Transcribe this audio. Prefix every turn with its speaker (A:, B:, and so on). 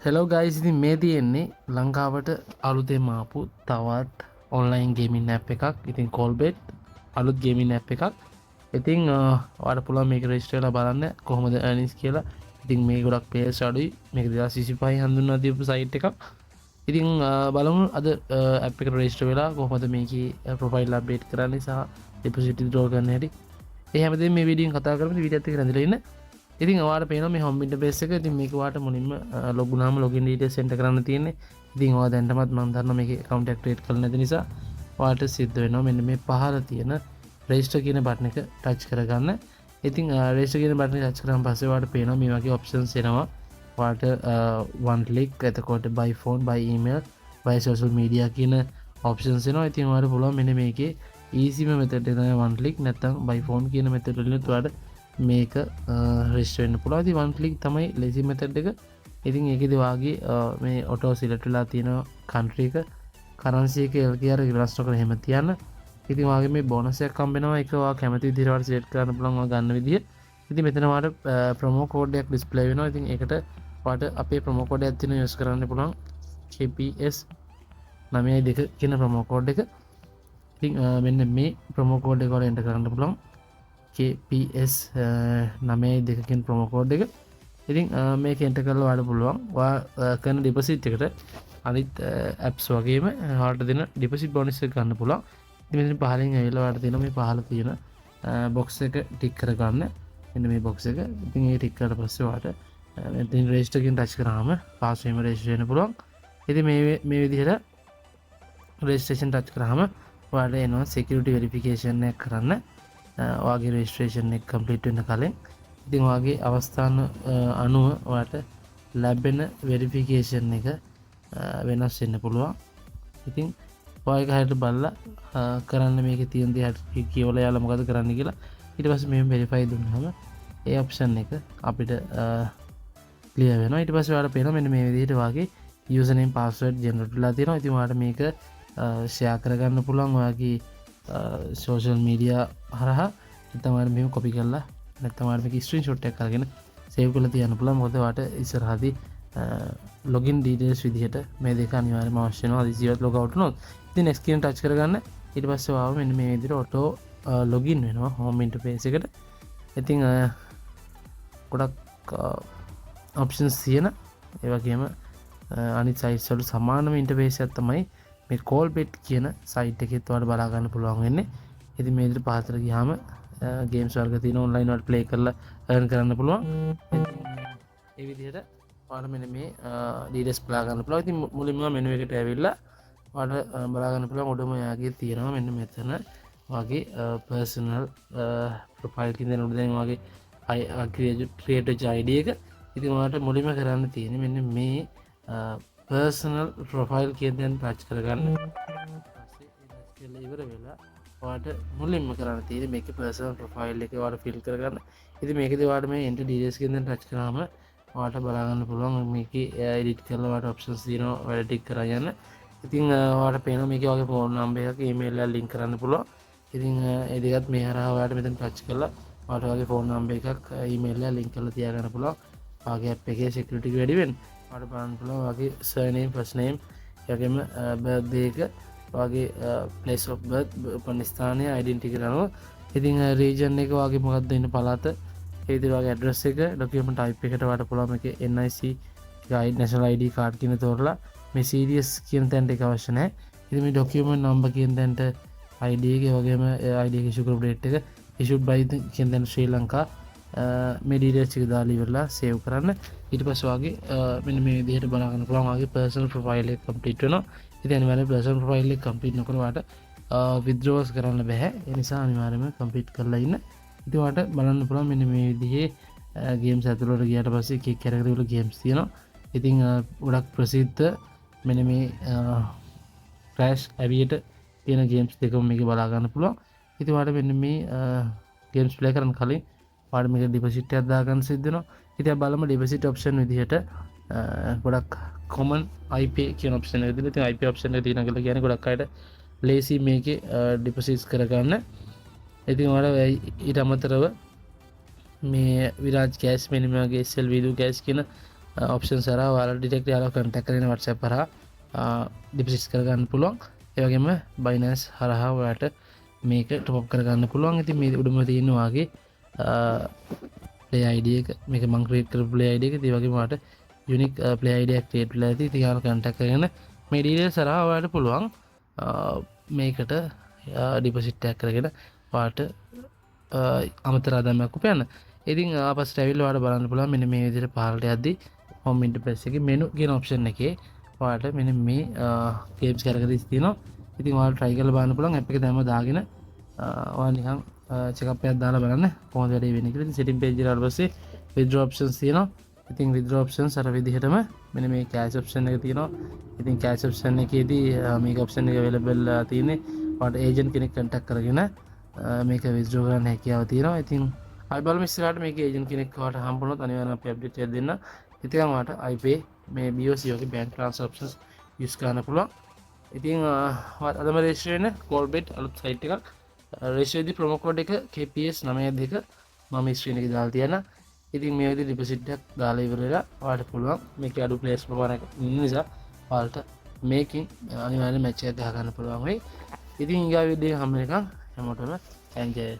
A: Hello guys, ඉතින් මේ තියෙන්නේ ලංකාවට අලුතෙන් ආපු තවත් ඔන්ලයින් ගේමින් ඇප් එකක්. ඉතින් කෝල්බෙට් අලුත් ගේමින් ඇප් එකක්. ඉතින් ඔයාලට පුළුවන් මේක රෙජිස්ටර් වෙලා බලන්න කොහොමද earnings කියලා. ඉතින් මේ ගොඩක් පේස් අඩුයි. මේක 2025 හඳුන්වා දීපු සයිට් එකක්. ඉතින් බලමු අද ඇප් එකට රෙජිස්ටර් වෙලා කොහොමද මේකේ ප්‍රොෆයිල් අප්ඩේට් කරන්නේ සහ ඩිපොසිට් විත්ඩ්‍රෝ කරන්න හැටි. ඒ හැමදේම මේ වීඩියෝෙන් කතා කරමු. වීඩියෝත් එක්ක රැඳිලා ඉන්න. ඉතින් ඔයාලට පේනවා මේ හෝම් ඉන්ටර්ෆේස් එක. ඉතින් මේක ඔයාලට මුලින්ම ලොග් වුණාම ලොගින් ඩීටේල්ස් එන්ටර් කරන්න තියෙන්නේ. ඉතින් ඔයා දැනටමත් මම දන්නවා මේකේ account එක ක්‍රියේට් කරලා නැති නිසා ඔයාලට සිද්ධ වෙනවා මෙන්න මේ පහළ තියෙන register කියන බටන් එක ටච් කරගන්න. ඉතින් register කියන බටන් එක ටච් කරාන් පස්සේ ඔයාලට පේනවා මේ වගේ options එනවා. ඔයාලට one click, එතකොට by phone, by email, by social media කියන options එනවා. ඉතින් ඔයාලට පුළුවන් මෙන්න මේකේ easy method එක තමයි one click නැත්නම් by phone කියන method වලින් ඔයාලට මේක රෙජිස්ටර් වෙන්න පුළුවන්. ඉතින් one click තමයි lazy method එක. ඉතින් ඒකේදී වාගේ මේ auto select වෙලා තියෙන country එක currency එක LKR වෙනස් නොකර එහෙම තියන්න. ඉතින් වාගේ මේ bonus එකක් හම්බ වෙනවා. ඒක ඔයා කැමති විදිහට ඔයාලට select කරන්න පුළුවන් ඔයා ගන්න විදිහ. ඉතින් මෙතන ඔයාලට promo code එකක් display වෙනවා. ඉතින් ඒකට ඔයාලට අපේ promo code එකක් තියෙනවා use කරන්න පුළුවන්. KPS 92 කියන promo code එක. ඉතින් මෙන්න මේ promo code එක ඔයාලට enter කරන්න පුළුවන්. KPS 92 ප්‍රොමෝ කෝඩ් එක. ඉතින් මේක එන්ටර් කරලා ඔයාලට පුළුවන් ඔයා කරන ඩිපොසිට් එකට අනිත් ඇප්ස් වගේම ඔයාලට දෙන ඩිපොසිට් බෝනස් එක ගන්න පුළුවන්. ඉතින් මෙතන පහලින් ඇවිල්ලා ඔයාලට දෙන මේ පහල තියෙන බොක්ස් එක ටික් කරගන්න. මෙන්න මේ බොක්ස් එක. ඉතින් ඒක ටික් කරලා පස්සේ ඔයාලට මෙතන රෙජිස්ටර් එකෙන් ටච් කරාම පාස්වර්ඩ් එක රෙජිස්ටර් වෙන්න පුළුවන්. ඉතින් මේ විදිහට රෙජිස්ට්‍රේෂන් ටච් කරාම ඔයාලට එනවා security verification එක කරන්න. ඔයාගේ රෙජිස්ට්‍රේෂන් එක කම්ප්ලීට් වෙන්න කලින්. ඉතින් ඔයාගේ අවස්ථාන අනුව ඔයාලට ලැබෙන වෙරිෆිකේෂන් එක වෙනස් වෙන්න පුළුවන්. ඉතින් ඔයාගේ හරියට බලලා කරන්න මේකේ තියෙන දේ හරියට කියවලා යාලා මොකද කරන්න කියලා. ඊට පස්සේ මෙහෙම වෙරිෆයි දුන්නාම ඒ ඔප්ෂන් එක අපිට ක්ලියර් වෙනවා. ඊට පස්සේ ඔයාලට පේනවා මෙන්න මේ විදිහට ඔයාගේ යූසර් නේම් පාස්වර්ඩ් ජෙනරේට් වෙලා තියෙනවා. ඉතින් ඔයාලට මේක ෂෙයා කරගන්න පුළුවන් ඔයාගේ සෝෂල් මීඩියා හරහා. නැත්නම් ඔයාලට මේක කොපි කරලා නැත්නම් ඔයාලට මේක ස්ක්‍රීන්ෂොට් එකක් අරගෙන සේව් කරලා තියන්න පුළුවන්. මොකද ඔයාලට ඉස්සරහදී ලොගින් ඩීටේල්ස් විදිහට මේ දෙක අනිවාර්යයෙන්ම අවශ්‍ය වෙනවා. හදිසියෙවත් ලොග් අවුට් වුණොත් ඉතින් next කියන ටච් කරගන්න. ඊට පස්සේ ඔයාව මෙන්න මේ විදිහට ඔටෝ ලොගින් වෙනවා හෝම් ඉන්ටර්ෆේස් එකට. ඉතින් ගොඩක් ඔප්ෂන්ස් තියෙන ඒ වගේම අනිත් සයිට්ස් වල සමානම ඉන්ටර්ෆේස් එකක් තමයි මේ කෝල්බෙට් කියන සයිට් එකෙත් ඔයාලට බලා ගන්න පුළුවන් වෙන්නේ. ඉතින් මේ විදිහට පහතට ගියාම ගේම්ස් වර්ග තියෙන ඔන්ලයින් වලට ප්ලේ කරලා earn කරන්න පුළුවන්. ඒ විදිහට ඔයාලට මෙන්න මේ ඩීටේල්ස් බලා ගන්න පුළුවන්. ඉතින් මුලින්ම මෙනු එකට ඇවිල්ලා ඔයාලට බලා ගන්න පුළුවන් උඩම යාගේ තියෙනවා මෙන්න මෙතන වගේ personal profile කියන දේ උඩ දැන් වගේ create ID එක. ඉතින් ඔයාලට මුලින්ම කරන්න තියෙන්නේ මෙන්න මේ personal profile කියන දේ ටච් කරගන්න. ඊපස්සේ ඒක කියලා ඉවර වෙලා ඔයාලට මුලින්ම කරන්න තියෙන්නේ මේකේ personal profile එක ඔයාලට fill කරගන්න. ඉතින් මේකේදී ඔයාලට මේ enter details කියන දේ ටච් කරාම ඔයාලට බලා ගන්න පුළුවන් මේකේ edit කරලා ඔයාලට options තියෙනවා ඔයාලට ටික් කරා යන්න. ඉතින් ඔයාලට පේනවා මේකේ වගේ phone number එකක් email එකක් link කරන්න පුළුවන්. ඉතින් ඒ දෙකත් මේ හරහා ඔයාලට මෙතන ටච් කරලා ඔයාලට වගේ phone number එකක් email එකක් link කරලා තියාගන්න පුළුවන්. ඔයාගේ app එකේ security එක වැඩි වෙන්න. ඔයාලට බලන්න පුළුවන් ඔයාගේ surname, first name, එවැගේම birthday එක, ඔයාගේ place of birth, උපන් ස්ථානය, identity එක අනුව. ඉතින් region එක ඔයාගේ මොකක්ද ඉන්න පළාත, ඒ විදිහට ඔයාගේ address එක, document type එකට ඔයාලට පුළුවන් මේකේ NIC, national ID card කියන තෝරලා මේ serious කියන තැනට ඒක අවශ්‍ය නැහැ. ඉතින් මේ document number කියන තැනට ID එක, ඒ වගේම ID එක issue කරපු date එක, issued by කියන තැන ශ්‍රී ලංකා මේ ඩීටේල්ස් ටික දාලා ඉවරලා සේව් කරන්න. ඊට පස්සේ ඔයාගේ මෙන්න මේ විදිහට බලා ගන්න පුළුවන් ඔයාගේ personal profile එක complete වෙනවා. ඉතින් අනිවාර්යයෙන් personal profile එක complete නොකර ඔයාලට withdrawals කරන්න බෑ. ඒ නිසා අනිවාර්යයෙන්ම complete කරලා ඉන්න. ඉතින් ඔයාලට බලන්න පුළුවන් මෙන්න මේ විදිහේ games ඇතුළට ගියාට පස්සේ එක එක category වල games තියෙනවා. ඉතින් ගොඩක් ප්‍රසිද්ධ මෙන්න මේ Crash Aviator කියන games දෙකම මේකේ බලා ගන්න පුළුවන්. ඉතින් ඔයාලට මෙන්න මේ games play කරන්න කලින් ඔයාලට මේක ඩිපොසිට් එකක් දාගන්න සිද්ධ වෙනවා. ඉතින් අපි බලමු ඩිපොසිට් ඔප්ෂන් විදිහට ගොඩක් common IP කියන ඔප්ෂන් එක දීලා. ඉතින් IP ඔප්ෂන් එක තියෙනවා කියලා කියන්නේ ගොඩක් අයට lazy මේකේ ඩිපොසිට්ස් කරගන්න. ඉතින් ඔයාලා ඊට අමතරව මේ විරාජ් කෑෂ් මෙන්න මේ වගේ SL විදු කෑෂ් කියන ඔප්ෂන් සරා ඔයාලා ඩිරෙක්ට් යාළුවා කන්ටැක්ට් කරගෙන WhatsApp කරා ඩිපොසිට් කරගන්න පුළුවන්. ඒ වගේම Binance හරහා ඔයාලට මේක ටොප් අප් කරගන්න පුළුවන්. ඉතින් මේ උඩම තියෙන වාගේ play ID එක මේක මම ක්‍රියේට් කරපු play ID එක. ඒ වගේම ඔයාලට unique play ID එකක් ක්‍රියේට් වෙලා ඇති. ඉතින් යාළුවා කන්ටැක්ට් කරගෙන මේ ඩීටේල්ස් හරහා ඔයාලට පුළුවන් මේකට ඩිපොසිට් එකක් කරගෙන ඔයාලට අමතර ආදායමක් උපයන්න. ඉතින් ආපස්සට ඇවිල්ලා ඔයාලට බලන්න පුළුවන් මෙන්න මේ විදිහට පහළට යද්දි home interface එකේ menu කියන option එකේ ඔයාලට මෙන්න මේ games categories තියෙනවා. ඉතින් ඔයාලට try කරලා බලන්න පුළුවන් app එක දැම්ම දාගෙන ඔයාලා නිකන් check up එකක් දාලා බලන්න කොහොමද වැඩේ වෙන්නේ කියලා. ඉතින් setting page එකට පස්සේ withdraw options තියෙනවා. ඉතින් withdraw options අර විදිහටම මෙන්න මේ cash option එක තියෙනවා. ඉතින් cash option එකේදී මේක option එක available තියෙන්නේ ඔයාලට agent කෙනෙක් contact කරගෙන මේක withdraw කරන්න හැකියාව තියෙනවා. ඉතින් අපි බලමු ඉස්සරහට මේක agent කෙනෙක් ඔයාලට හම්බුනොත් අනිවාර්යයෙන් අපි update එකක් දෙන්න. ඉතින් ඔයාලට iPay මේ BOC වගේ bank transfer options use කරන්න පුළුවන්. ඉතින් ඔයාලට අදම register වෙන්න Callbet අලුත් site එකක්. register වෙද්දී promo code එක KPS 92 මම screen එකේ දාලා තියන්න. ඉතින් මේ විදිහට deposit එකක් දාලා ඉවර වෙලා ඔයාලට පුළුවන් මේකේ අඩු players ප්‍රමාණයක් ඉන්න නිසා ඔයාලට මේකෙන් අනිවාර්යයෙන් match එකක් ගහ ගන්න පුළුවන් වෙයි. ඉතින් ඊගා වීඩියෝ එක හැම එකක් හැමෝටම enjoy